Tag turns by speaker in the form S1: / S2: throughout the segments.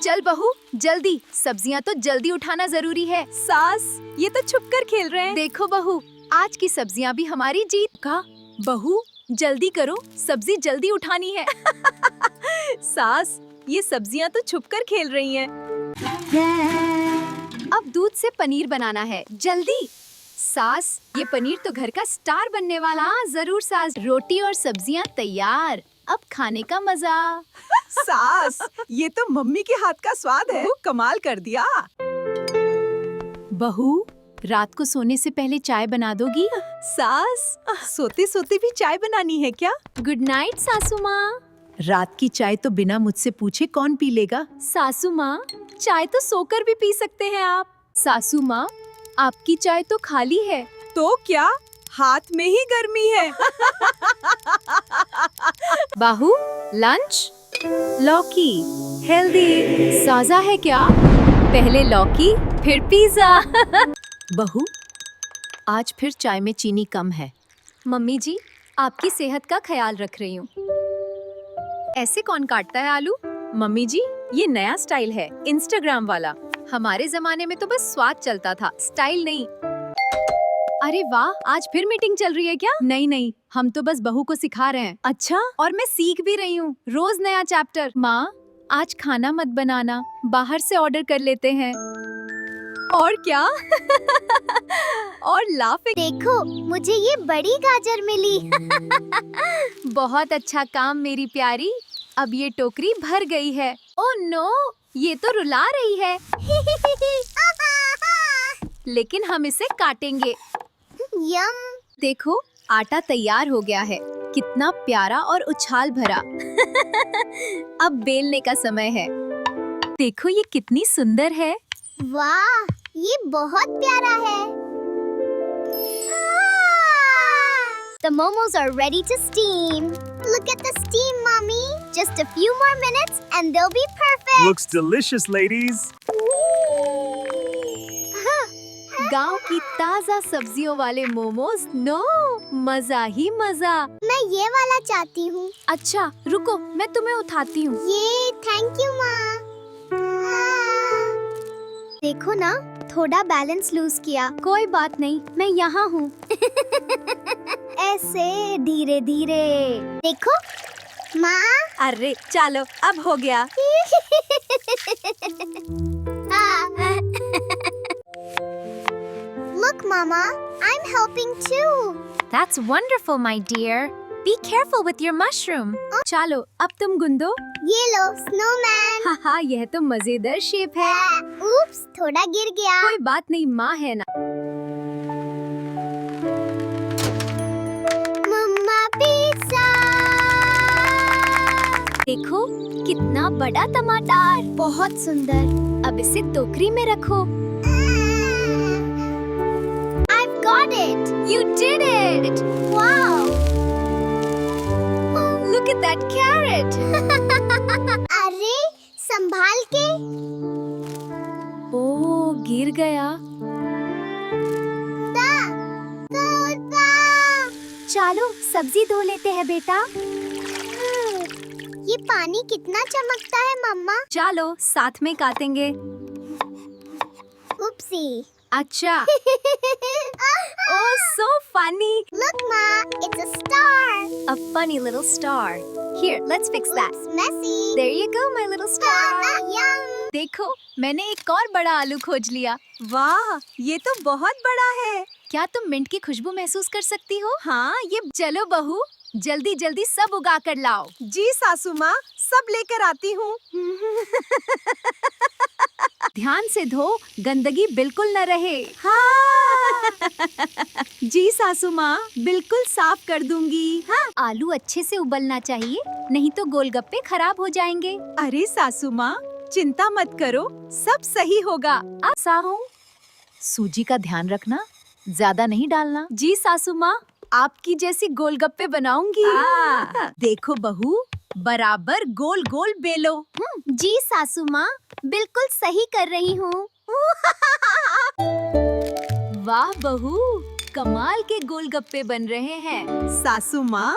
S1: चल बहू जल्दी, सब्जियां तो जल्दी उठाना जरूरी है।
S2: सास, ये तो छुप कर खेल रहे हैं।
S1: देखो बहू, आज की सब्जियां भी हमारी जीत का।
S2: बहू जल्दी करो, सब्जी जल्दी उठानी है। सास, ये सब्जियां तो छुप कर खेल रही हैं।
S1: अब दूध से पनीर बनाना है, जल्दी। सास, ये पनीर तो घर का स्टार बनने वाला। हाँ जरूर सास। रोटी और सब्जियां तैयार, अब खाने का मजा।
S2: सास, ये तो मम्मी के हाथ का स्वाद है। कमाल कर दिया।
S1: बहू, रात को सोने से पहले चाय बना दोगी?
S2: सास, सोते सोते भी चाय बनानी है क्या?
S1: गुड नाइट सासू माँ।
S2: रात की चाय तो बिना मुझसे पूछे कौन पी लेगा?
S1: सासू माँ, चाय तो सोकर भी पी सकते हैं आप। सासू माँ, आपकी चाय तो खाली है।
S2: तो क्या, हाथ में ही गर्मी है।
S1: बाहू, लंच। लौकी, हेल्दी। साजा है क्या? पहले लौकी, फिर पिज्जा।
S2: बहू,
S1: आज फिर चाय में चीनी कम है। मम्मी जी, आपकी सेहत का ख्याल रख रही हूँ। ऐसे कौन काटता है आलू?
S2: मम्मी जी, ये नया स्टाइल है, इंस्टाग्राम वाला।
S1: हमारे जमाने में तो बस स्वाद चलता था, स्टाइल नहीं। अरे वाह, आज फिर मीटिंग चल रही है क्या? नहीं, हम तो बस बहू को सिखा रहे हैं।
S2: अच्छा,
S1: और मैं सीख भी रही हूँ, रोज नया चैप्टर। माँ, आज खाना मत बनाना, बाहर से ऑर्डर कर लेते हैं।
S2: और क्या? और लाफिंग।
S3: देखो, मुझे ये बड़ी गाजर मिली।
S1: बहुत अच्छा काम मेरी प्यारी। अब ये टोकरी भर गई है। ओह नो, ये तो रुला रही है। लेकिन हम इसे काटेंगे।
S3: यम।
S1: देखो, आटा तैयार हो गया है। कितना प्यारा और उछाल भरा। अब बेलने का समय है। देखो ये कितनी सुंदर है।
S3: वाह, ये बहुत प्यारा है। The momos are ready to steam. Look at the steam, mommy. Just a few more minutes and they'll be perfect.
S4: Looks delicious, ladies.
S1: गांव की ताजा सब्जियों वाले मोमोज। नो, मजा ही मजा।
S3: मैं ये वाला चाहती हूँ।
S1: अच्छा रुको, मैं तुम्हें उठाती हूँ।
S3: ये थैंक यू माँ। देखो ना, थोड़ा बैलेंस लूज किया।
S1: कोई बात नहीं, मैं यहाँ हूँ।
S3: ऐसे धीरे धीरे। देखो माँ।
S2: अरे चलो, अब हो गया।
S3: Look, Mama, I'm helping too.
S1: That's wonderful, my dear. Be careful with your mushroom. चलो, अब तुम गुंदो।
S3: ये लो, snowman.
S1: हाँ, यह तो मजेदार शेप है।
S3: Oops, थोड़ा गिर गया।
S1: कोई बात नहीं, माँ है ना।
S3: मम्मा पिज़्ज़ा।
S1: देखो, कितना बड़ा टमाटर।
S3: बहुत सुंदर।
S1: अब इसे टोकरी में रखो।
S3: I've got it.
S1: You did it!
S3: Wow.
S1: Look at that carrot.
S3: अरे, संभाल के।
S1: ओह, गिर गया।
S3: चलो, सब्जी धो लेते हैं बेटा। ये पानी कितना चमकता है मम्मा।
S1: चलो, साथ में काटेंगे।
S3: Oopsie.
S1: अच्छा। Oh, so funny.
S3: Look, Ma, it's a star.
S1: A funny little star. Here, let's fix that.
S3: Oops, messy.
S1: There you go, my little star.
S3: Yum.
S1: देखो, मैंने एक और बड़ा आलू खोज लिया।
S2: वाह, ये तो बहुत बड़ा है।
S1: क्या तुम मिंट की खुशबू महसूस कर सकती हो?
S2: हाँ, ये।
S1: चलो बहू, जल्दी जल्दी सब उगा कर लाओ।
S2: जी सासू माँ, सब लेकर आती हूँ।
S1: ध्यान से धो, गंदगी बिल्कुल न रहे।
S2: हाँ। जी सासू माँ, बिल्कुल साफ कर दूंगी।
S1: हाँ, आलू अच्छे से उबलना चाहिए, नहीं तो गोलगप्पे खराब हो जाएंगे।
S2: अरे सासू माँ, चिंता मत करो, सब सही होगा।
S1: साहू, सूजी का ध्यान रखना, ज्यादा नहीं डालना। जी सासू माँ, आपकी जैसी गोलगप्पे बनाऊंगी।
S2: देखो बहू, बराबर गोल गोल बेलो।
S3: जी सासू माँ, बिल्कुल सही कर रही हूँ।
S1: वाह बहू, कमाल के गोलगप्पे बन रहे हैं।
S2: सासू माँ,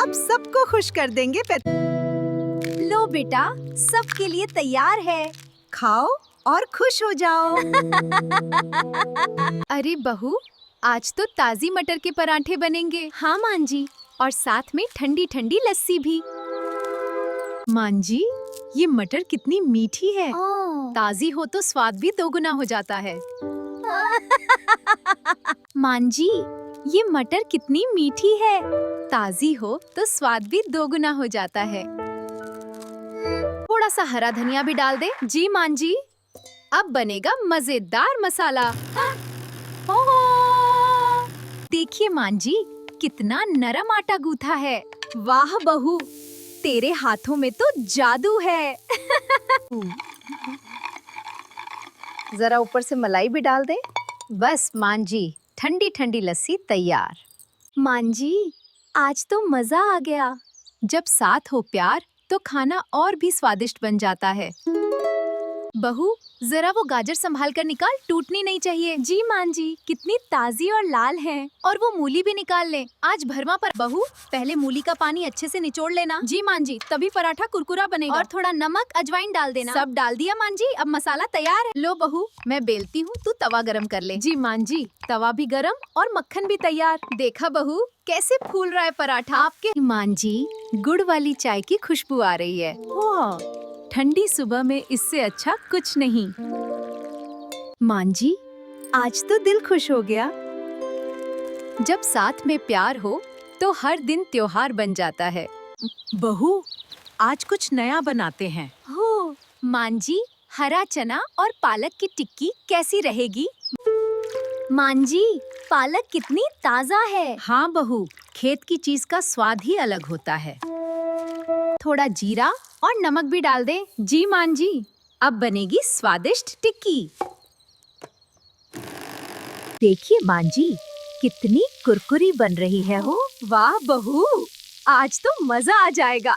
S2: अब सबको खुश कर देंगे।
S1: लो बेटा, सबके लिए तैयार है।
S2: खाओ और खुश हो जाओ।
S1: अरे बहू, आज तो ताजी मटर के पराठे बनेंगे। हाँ मां जी, और साथ में ठंडी ठंडी लस्सी भी।
S2: मां जी, ये मटर कितनी मीठी है।
S1: ताजी हो तो स्वाद भी दोगुना हो जाता है। मां जी, ये मटर कितनी मीठी है। ताजी हो तो स्वाद भी दोगुना हो जाता है। थोड़ा सा हरा धनिया भी डाल दे। जी मां जी, अब बनेगा मजेदार मसाला। देखिए मां जी, कितना नरम आटा गूथा है।
S2: वाह बहू, तेरे हाथों में तो जादू है।
S1: जरा ऊपर से मलाई भी डाल दे। बस मां जी, ठंडी ठंडी लस्सी तैयार। मां जी, आज तो मजा आ गया। जब साथ हो प्यार तो खाना और भी स्वादिष्ट बन जाता है। बहू, जरा वो गाजर संभाल कर निकाल, टूटनी नहीं चाहिए। जी मां जी, कितनी ताजी और लाल है। और वो मूली भी निकाल ले, आज भरमा पर। बहू, पहले मूली का पानी अच्छे से निचोड़ लेना। जी मां जी, तभी पराठा कुरकुरा बनेगा। और थोड़ा नमक अजवाइन डाल देना। सब डाल दिया मां जी, अब मसाला तैयार है। लो बहू, मैं बेलती हूँ, तू तवा गरम कर ले। जी मां जी, तवा भी गरम और मक्खन भी तैयार। देखा बहू, कैसे फूल रहा है पराठा आपके। मां जी, गुड़ वाली चाय की खुशबू आ रही है।
S2: वाह, ठंडी सुबह में इससे अच्छा कुछ नहीं।
S1: मां जी,
S2: आज तो दिल खुश हो गया।
S1: जब साथ में प्यार हो तो हर दिन त्योहार बन जाता है।
S2: बहू, आज कुछ नया बनाते हैं।
S1: हो मां जी, हरा चना और पालक की टिक्की कैसी रहेगी। मां जी, पालक कितनी ताजा है।
S2: हाँ बहू, खेत की चीज का स्वाद ही अलग होता है।
S1: थोड़ा जीरा और नमक भी डाल दे।
S2: जी मां जी, अब बनेगी स्वादिष्ट टिक्की। देखिए मां जी, कितनी कुरकुरी बन रही है हो।
S1: वाह बहू, आज तो मजा आ जाएगा।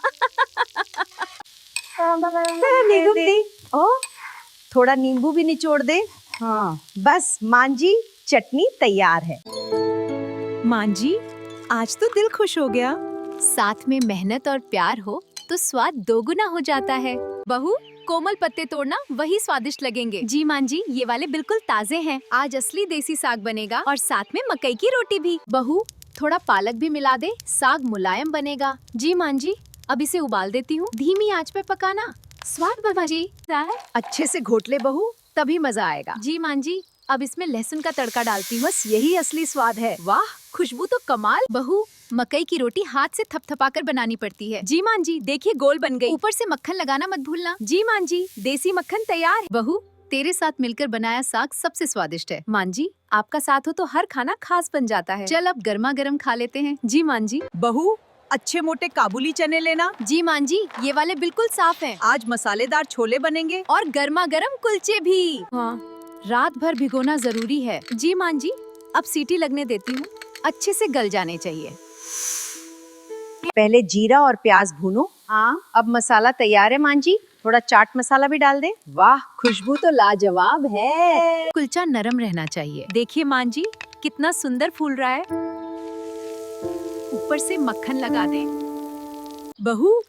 S4: थोड़ा नींबू भी निचोड़ दे। हाँ, बस मां जी, चटनी तैयार है।
S2: मां जी, आज तो दिल खुश हो गया।
S1: साथ में मेहनत और प्यार हो तो स्वाद दोगुना हो जाता है। बहू, कोमल पत्ते तोड़ना, वही स्वादिष्ट लगेंगे। जी मां जी, ये वाले बिल्कुल ताजे हैं। आज असली देसी साग बनेगा और साथ में मकई की रोटी भी। बहू, थोड़ा पालक भी मिला दे, साग मुलायम बनेगा। जी मां जी, अब इसे उबाल देती हूँ। धीमी आंच पे पकाना। स्वाद बाबा जी,
S4: अच्छे से घोट ले बहू, तभी मजा आएगा।
S1: जी मां जी, अब इसमें लहसुन का तड़का डालती हूँ।
S4: बस यही असली स्वाद है।
S1: वाह, खुशबू तो कमाल। बहू, मकई की रोटी हाथ से थपथपाकर बनानी पड़ती है।
S2: जी मां जी, देखिए गोल बन गई।
S1: ऊपर से मक्खन लगाना मत भूलना।
S2: जी मां जी, देसी मक्खन तैयार है।
S1: बहू, तेरे साथ मिलकर बनाया साग सबसे स्वादिष्ट है। मां जी, आपका साथ हो तो हर खाना खास बन जाता है। चल अब गर्मा गर्म खा लेते हैं। जी मां जी।
S2: बहू, अच्छे मोटे काबुली चने लेना।
S1: जी मां जी, ये वाले बिल्कुल साफ हैं।
S2: आज मसालेदार छोले बनेंगे।
S1: और गर्मा गर्म कुलचे भी।
S2: हाँ,
S1: रात भर भिगोना जरूरी है।
S2: जी मां जी, अब सीटी लगने देती हूँ।
S1: अच्छे से गल जाने चाहिए।
S4: पहले जीरा और प्याज भूनो। हाँ, अब मसाला तैयार है मां जी। थोड़ा चाट मसाला भी डाल दे। वाह, खुशबू तो लाजवाब है।
S1: कुलचा नरम रहना चाहिए।
S2: देखिए मां जी, कितना सुंदर फूल रहा है। ऊपर से मक्खन लगा दे। बहू,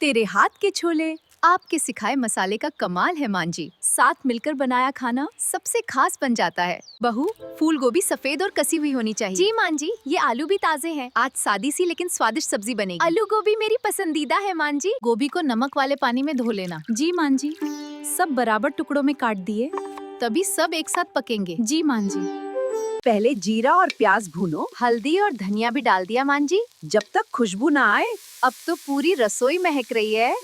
S2: तेरे हाथ के छोले।
S1: आपके सिखाए मसाले का कमाल है मां जी। साथ मिलकर बनाया खाना सबसे खास बन जाता है। बहू, फूल गोभी सफेद और कसी हुई होनी चाहिए। जी मां जी, ये आलू भी ताजे हैं। आज सादी सी लेकिन स्वादिष्ट सब्जी बनेगी। आलू गोभी मेरी पसंदीदा है मां जी। गोभी को नमक वाले पानी में धो लेना।
S2: जी मां जी, सब बराबर टुकड़ों में काट दिए,
S1: तभी सब एक साथ पकेंगे।
S2: जी मां जी।
S4: पहले जीरा और प्याज भूनो।
S1: हल्दी और धनिया भी डाल दिया मां जी।
S4: जब तक खुशबू ना आए।
S1: अब तो पूरी रसोई महक रही है।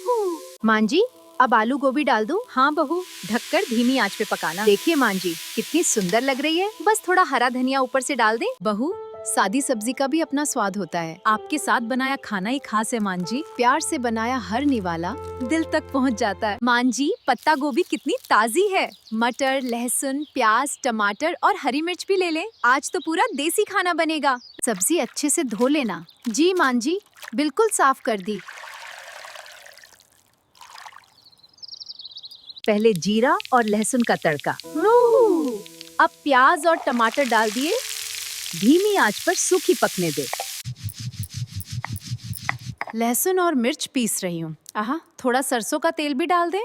S1: मां जी, अब आलू गोभी डाल दूं?
S2: हाँ बहू,
S1: ढककर धीमी आंच पे पकाना। देखिए मां जी, कितनी सुंदर लग रही है। बस थोड़ा हरा धनिया ऊपर से डाल दें। बहू, सादी सब्जी का भी अपना स्वाद होता है।
S2: आपके साथ बनाया खाना ही खास है मां जी।
S1: प्यार से बनाया हर निवाला
S2: दिल तक पहुंच जाता है।
S1: मां जी, पत्ता गोभी कितनी ताजी है। मटर, लहसुन, प्याज, टमाटर और हरी मिर्च भी ले लें। आज तो पूरा देसी खाना बनेगा। सब्जी अच्छे से धो लेना। जी मां जी, बिल्कुल साफ कर दी।
S4: पहले जीरा और लहसुन का तड़का।
S1: अब प्याज और टमाटर डाल दिए।
S4: धीमी आंच पर सूखी पकने दे।
S1: लहसुन और मिर्च पीस रही हूँ। आहा, थोड़ा सरसों का तेल भी डाल दे।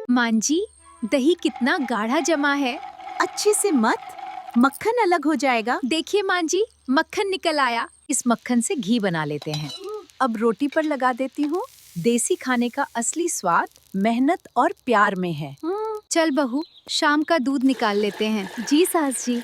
S2: मान जी, दही कितना गाढ़ा जमा है। अच्छे से मत, मक्खन अलग हो जाएगा। देखिए मान जी, मक्खन निकल आया।
S1: इस मक्खन से घी बना लेते हैं।
S2: अब रोटी पर लगा देती हूँ। देसी खाने का असली स्वाद मेहनत और प्यार में है।
S1: चल बहू, शाम का दूध निकाल लेते हैं।
S2: जी सास जी।